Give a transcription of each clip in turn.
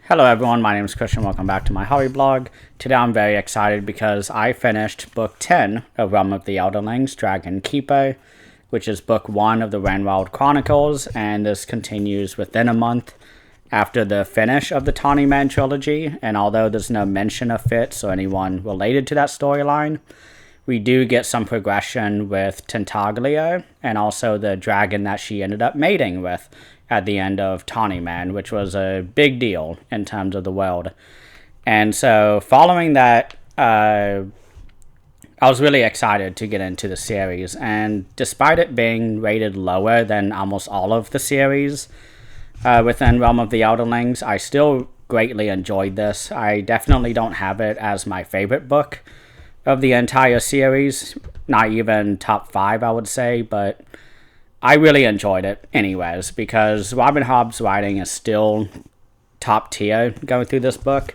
Hello everyone, my name is Christian. Welcome back to my hobby blog. Today I'm very excited because I finished book 10 of Realm of the Elderlings, Dragon Keeper, which is book 1 of the Rainwild Chronicles, and this continues within a month after the finish of the Tawny Man trilogy, and although there's no mention of Fitz or anyone related to that storyline, we do get some progression with Tintaglia and also the dragon that she ended up mating with at the end of Tawny Man, which was a big deal in terms of the world. And so following that, I was really excited to get into the series. And despite it being rated lower than almost all of the series within Realm of the Elderlings, I still greatly enjoyed this. I definitely don't have it as my favorite book of the entire series. Not even top 5, I would say, but I really enjoyed it anyways, because Robin Hobb's writing is still top tier going through this book,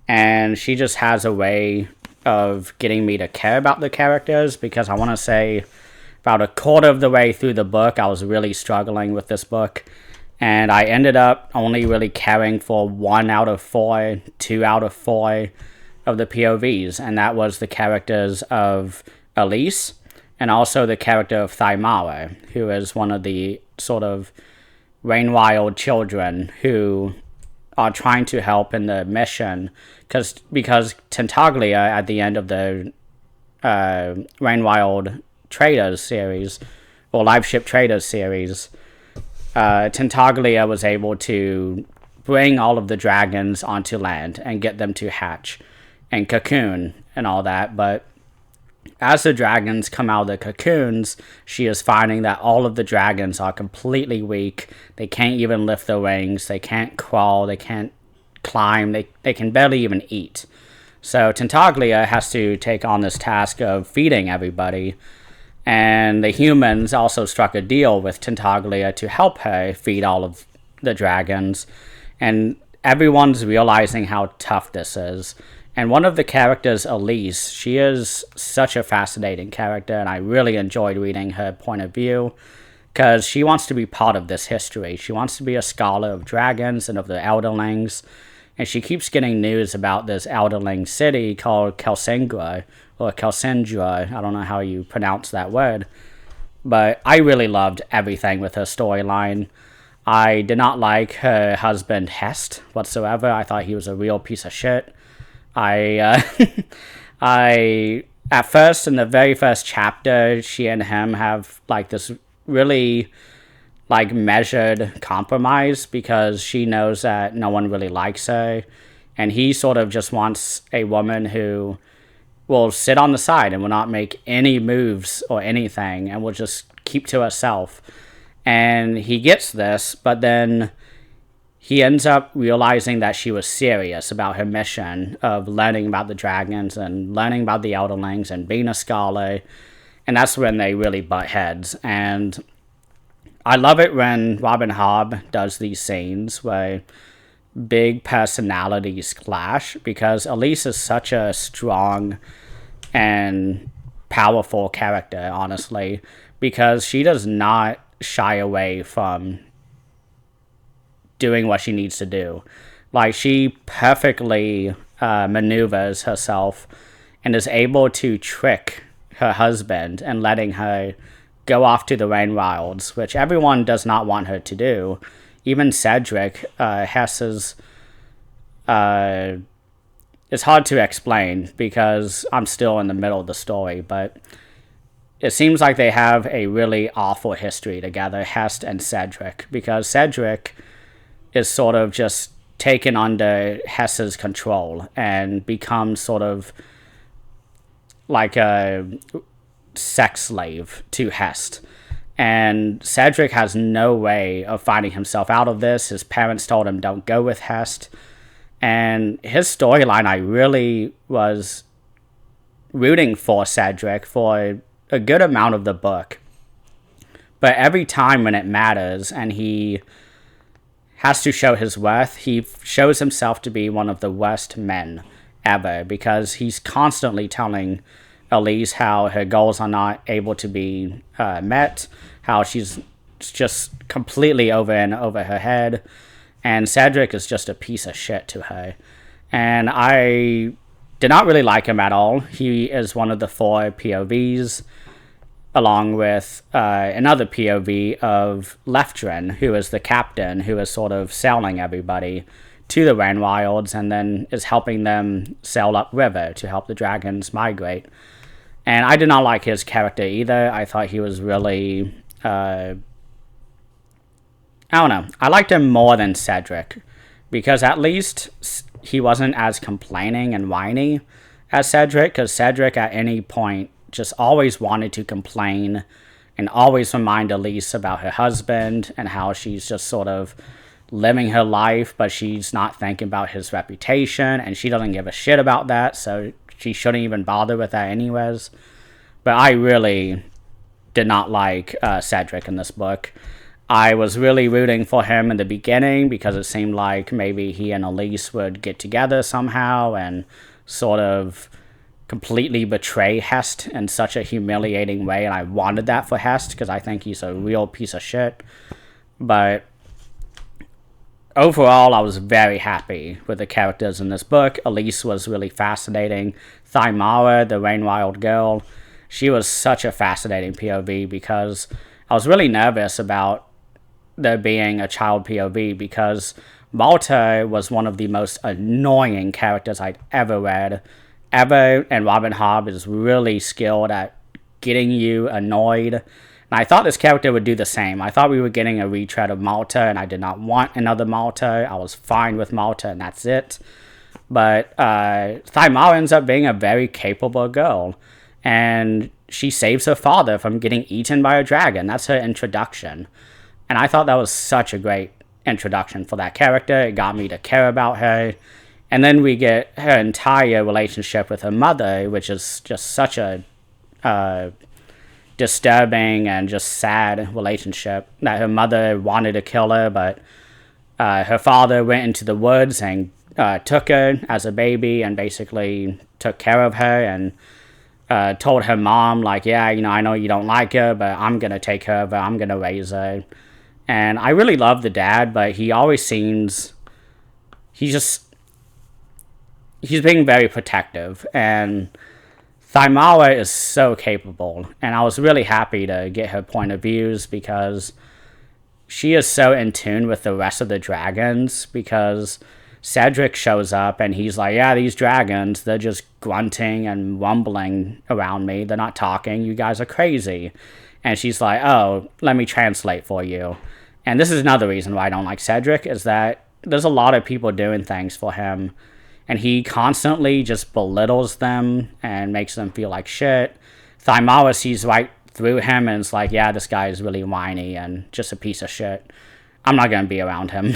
and she just has a way of getting me to care about the characters, because I want to say about a quarter of the way through the book, I was really struggling with this book, and I ended up only really caring for 1 out of 4, 2 out of 4 of the POVs, and that was the characters of Elise, and also the character of Thymara, who is one of the sort of Rainwild children who are trying to help in the mission, because Tintaglia at the end of the Rainwild Traders series, or Live Ship Traders series, Tintaglia was able to bring all of the dragons onto land and get them to hatch and cocoon and all that, but as the dragons come out of the cocoons, she is finding that all of the dragons are completely weak. They can't even lift their wings. They can't crawl. They can't climb. They can barely even eat. So Tintaglia has to take on this task of feeding everybody. And the humans also struck a deal with Tintaglia to help her feed all of the dragons. And everyone's realizing how tough this is. And one of the characters, Elise, she is such a fascinating character, and I really enjoyed reading her point of view, because she wants to be part of this history. She wants to be a scholar of dragons and of the Elderlings, and she keeps getting news about this Elderling city called Kelsingra, or Kelsindra, I don't know how you pronounce that word, but I really loved everything with her storyline. I did not like her husband, Hest, whatsoever. I thought he was a real piece of shit. I at first, in the very first chapter, she and him have like this really like measured compromise, because she knows that no one really likes her, and he sort of just wants a woman who will sit on the side and will not make any moves or anything and will just keep to herself. And he gets this, but then he ends up realizing that she was serious about her mission of learning about the dragons and learning about the Elderlings and being a scholar, and that's when they really butt heads. And I love it when Robin Hobb does these scenes where big personalities clash, because Elise is such a strong and powerful character, honestly, because she does not shy away from doing what she needs to do. Like, she perfectly maneuvers herself and is able to trick her husband and letting her go off to the Rainwilds, which everyone does not want her to do. Even Cedric, Hess's, it's hard to explain because I'm still in the middle of the story, but it seems like they have a really awful history together, Hest and Cedric, because Cedric is sort of just taken under Hess's control and becomes sort of like a sex slave to Hest. And Cedric has no way of finding himself out of this. His parents told him don't go with Hest. And his storyline, I really was rooting for Cedric for a good amount of the book. But every time when it matters and he has to show his worth, he shows himself to be one of the worst men ever, because he's constantly telling Elise how her goals are not able to be met, how she's just completely over and over her head, and Cedric is just a piece of shit to her. And I did not really like him at all. He is one of the 4 POVs, along with another POV of Leftrin, who is the captain, who is sort of sailing everybody to the Rainwilds and then is helping them sail upriver to help the dragons migrate. And I did not like his character either. I thought he was really... I don't know. I liked him more than Cedric, because at least he wasn't as complaining and whiny as Cedric, because Cedric at any point just always wanted to complain and always remind Elise about her husband and how she's just sort of living her life, but she's not thinking about his reputation, and she doesn't give a shit about that, so she shouldn't even bother with that anyways. But I really did not like Cedric in this book. I was really rooting for him in the beginning because it seemed like maybe he and Elise would get together somehow and sort of completely betray Hest in such a humiliating way, and I wanted that for Hest because I think he's a real piece of shit. But overall, I was very happy with the characters in this book. Elise was really fascinating. Thymara, the Rainwild girl, she was such a fascinating POV because I was really nervous about there being a child POV because Malta was one of the most annoying characters I'd ever read. And Robin Hobb is really skilled at getting you annoyed. And I thought this character would do the same. I thought we were getting a retread of Malta, and I did not want another Malta. I was fine with Malta, and that's it. But Thymara ends up being a very capable girl. And she saves her father from getting eaten by a dragon. That's her introduction. And I thought that was such a great introduction for that character. It got me to care about her. And then we get her entire relationship with her mother, which is just such a disturbing and just sad relationship, that her mother wanted to kill her, but her father went into the woods and took her as a baby and basically took care of her and told her mom, like, yeah, you know, I know you don't like her, but I'm going to take care of her. I'm going to raise her. And I really love the dad, but he always seems... he's being very protective, and Thymara is so capable, and I was really happy to get her point of views because she is so in tune with the rest of the dragons, because Cedric shows up and he's like, yeah, these dragons, they're just grunting and rumbling around me. They're not talking. You guys are crazy. And she's like, oh, let me translate for you. And this is another reason why I don't like Cedric, is that there's a lot of people doing things for him, and he constantly just belittles them and makes them feel like shit. Thymara sees right through him and is like, yeah, this guy is really whiny and just a piece of shit. I'm not going to be around him.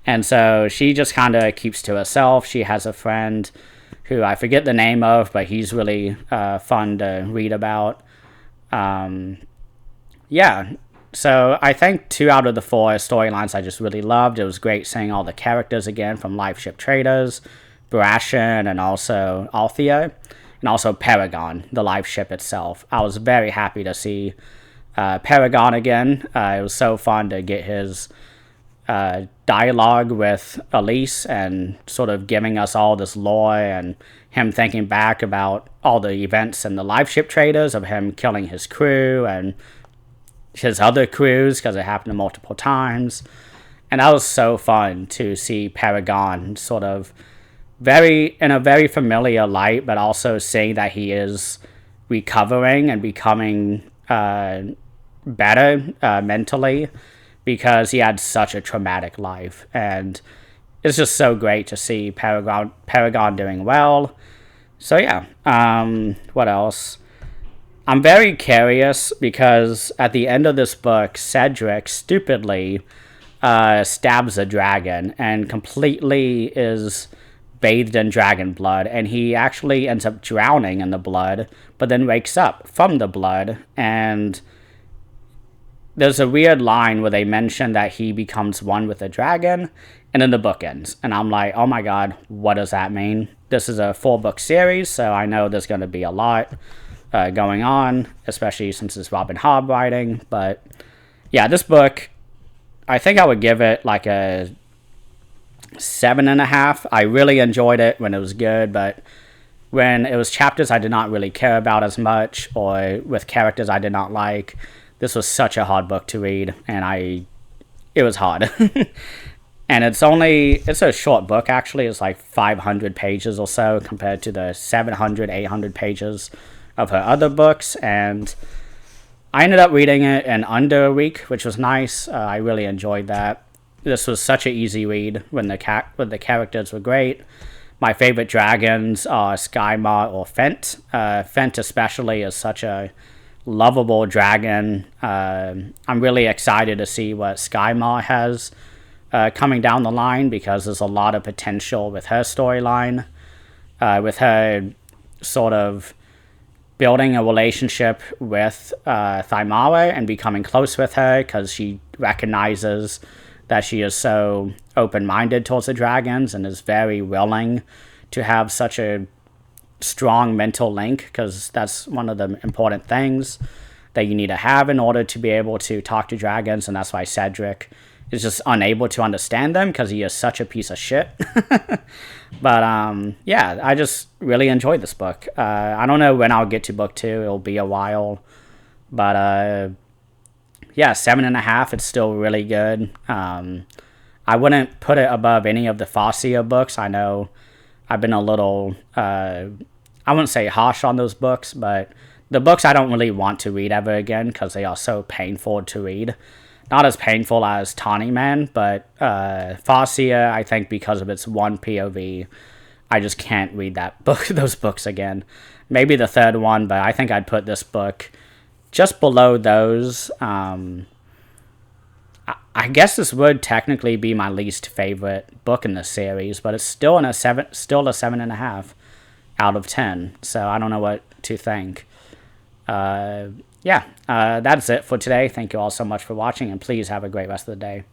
And so she just kind of keeps to herself. She has a friend who I forget the name of, but he's really fun to read about. Yeah. So I think 2 out of the 4 storylines I just really loved. It was great seeing all the characters again from Life Ship Traders, Brashen, and also Althea, and also Paragon, the life ship itself. I was very happy to see Paragon again. It was so fun to get his dialogue with Elise and sort of giving us all this lore and him thinking back about all the events in the Life Ship Traders of him killing his crew and his other crews because it happened multiple times. And that was so fun to see Paragon sort of in a very familiar light, but also seeing that he is recovering and becoming better mentally, because he had such a traumatic life. And it's just so great to see Paragon doing well. So yeah, what else? I'm very curious because at the end of this book, Cedric stupidly stabs a dragon and completely is bathed in dragon blood, and he actually ends up drowning in the blood, but then wakes up from the blood. And there's a weird line where they mention that he becomes one with the dragon, and then the book ends. And I'm like, oh my god, what does that mean? This is a 4-book series, so I know there's going to be a lot going on, especially since it's Robin Hobb writing. But yeah, this book, I think I would give it like a 7.5. I really enjoyed it when it was good, but when it was chapters I did not really care about as much, or with characters I did not like, this was such a hard book to read, and it was hard. And it's a short book, actually. It's like 500 pages or so compared to the 700, 800 pages of her other books. And I ended up reading it in under a week, which was nice. I really enjoyed that. This was such an easy read when the characters were great. My favorite dragons are Skymar or Fent. Fent especially is such a lovable dragon. I'm really excited to see what Skymar has coming down the line, because there's a lot of potential with her storyline, with her sort of building a relationship with Thymara and becoming close with her, because she recognizes that she is so open-minded towards the dragons and is very willing to have such a strong mental link, because that's one of the important things that you need to have in order to be able to talk to dragons, and that's why Cedric is just unable to understand them, because he is such a piece of shit. But yeah, I just really enjoyed this book. I don't know when I'll get to book 2. It'll be a while, but yeah, 7.5. It's still really good. I wouldn't put it above any of the Farseer books. I know I've been a little, I wouldn't say harsh on those books, but the books I don't really want to read ever again, because they are so painful to read. Not as painful as Tawny Man, but Farseer, I think because of its one POV, I just can't read those books again. Maybe the third one, but I think I'd put this book just below those. I guess this would technically be my least favorite book in the series, but it's still a 7.5 out of 10. So I don't know what to think. Yeah, that's it for today. Thank you all so much for watching, and please have a great rest of the day.